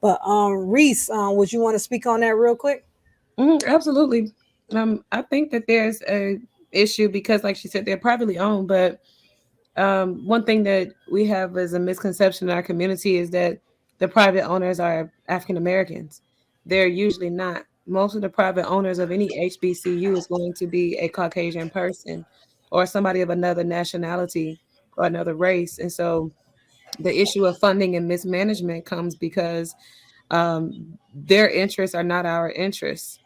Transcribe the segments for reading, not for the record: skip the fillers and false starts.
But Reese, would you want to speak on that real quick? Absolutely. I think that there's a issue because, like she said, they're privately owned. But one thing that we have as a misconception in our community is that the private owners are African Americans. They're usually not. Most of the private owners of any HBCU is going to be a Caucasian person or somebody of another nationality or another race. And so the issue of funding and mismanagement comes because um, their interests are not our interests.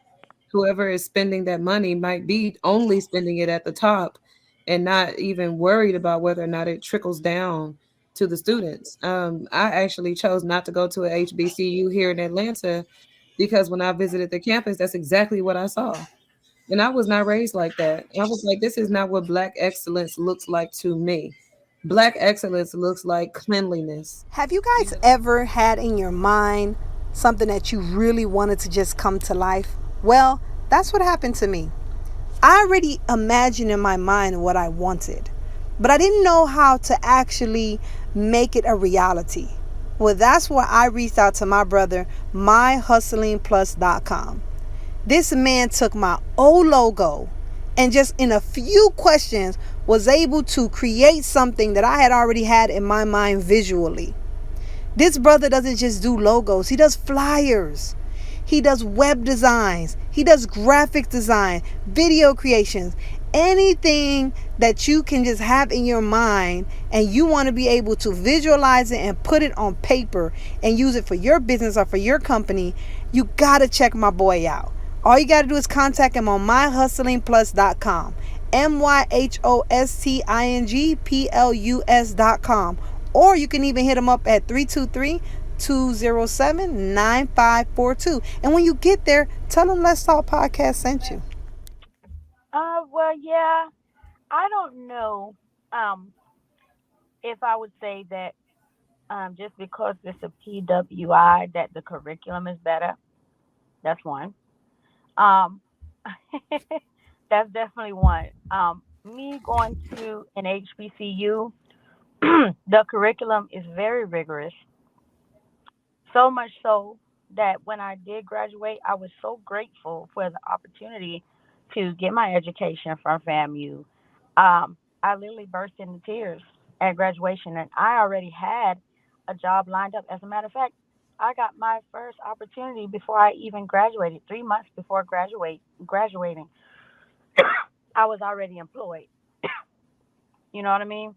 Whoever is spending that money might be only spending it at the top and not even worried about whether or not it trickles down to the students. I actually chose not to go to a HBCU here in Atlanta because when I visited the campus, that's exactly what I saw. And I was not raised like that. I was like, this is not what Black excellence looks like to me. Black excellence looks like cleanliness. Have you You guys know, ever had in your mind something that you really wanted to just come to life? Well, that's what happened to me. I already imagined in my mind what I wanted, but I didn't know how to actually make it a reality. Well, that's why I reached out to my brother, myhustlingplus.com. This man took my old logo and just in a few questions was able to create something that I had already had in my mind visually. This brother doesn't just do logos, he does flyers. He does web designs. He does graphic design, video creations, anything that you can just have in your mind and you want to be able to visualize it and put it on paper and use it for your business or for your company, you got to check my boy out. All you got to do is contact him on myhustlingplus.com. myhustlingplus.com. Or you can even hit them up at 323-207-9542. And when you get there, tell them Let's Talk Podcast sent you. Well, yeah, I don't know if I would say that just because it's a PWI that the curriculum is better. That's one. Um, that's definitely one. Me going to an HBCU, the curriculum is very rigorous. So much so that when I did graduate, I was so grateful for the opportunity to get my education from FAMU. I literally burst into tears at graduation, and I already had a job lined up. As a matter of fact, I got my first opportunity before I even graduated. 3 months before graduating, I was already employed. You know what I mean?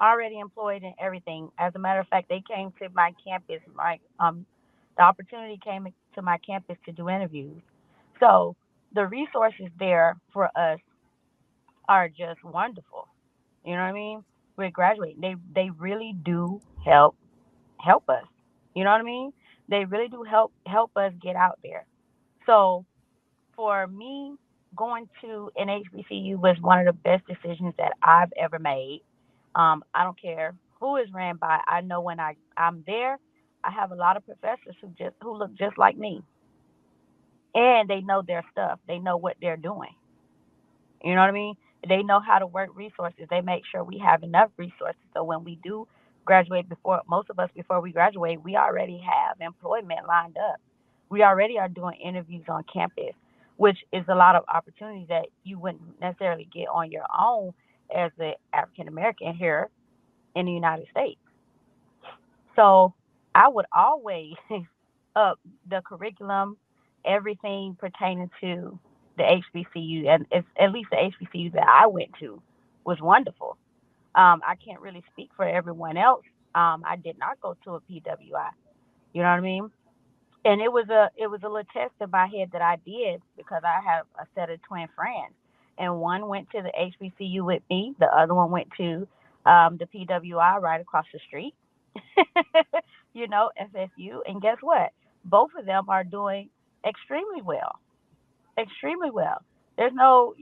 Already employed and everything. As a matter of fact, they came to my campus. The opportunity came to my campus to do interviews. So the resources there for us are just wonderful. You know what I mean? We're graduating. They really do help us. You know what I mean? They really do help us get out there. So for me, going to an HBCU was one of the best decisions that I've ever made. I don't care who is ran by. I know when I'm there, I have a lot of professors who look just like me, and they know their stuff. They know what they're doing. You know what I mean? They know how to work resources. They make sure we have enough resources so when we do graduate, before most of us before we graduate, we already have employment lined up. We already are doing interviews on campus, which is a lot of opportunities that you wouldn't necessarily get on your own as an African American here in the United States. So I would always up the curriculum, everything pertaining to the HBCU, and it's, at least the HBCU that I went to was wonderful. I can't really speak for everyone else. I did not go to a PWI. You know what I mean? And it was a little test in my head that I did because I have a set of twin friends, and one went to the HBCU with me. The other one went to the PWI right across the street. FSU. And guess what? Both of them are doing extremely well. Extremely well. There's no,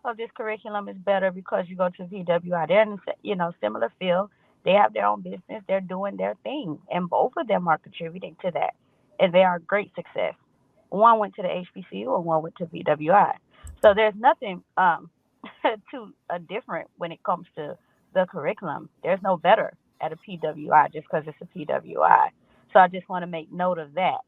oh, this curriculum is better because you go to PWI. They're in, similar field. They have their own business. They're doing their thing, and both of them are contributing to that, and they are great success. One went to the HBCU and one went to PWI. So there's nothing too different when it comes to the curriculum. There's no better at a PWI just because it's a PWI. So I just want to make note of that.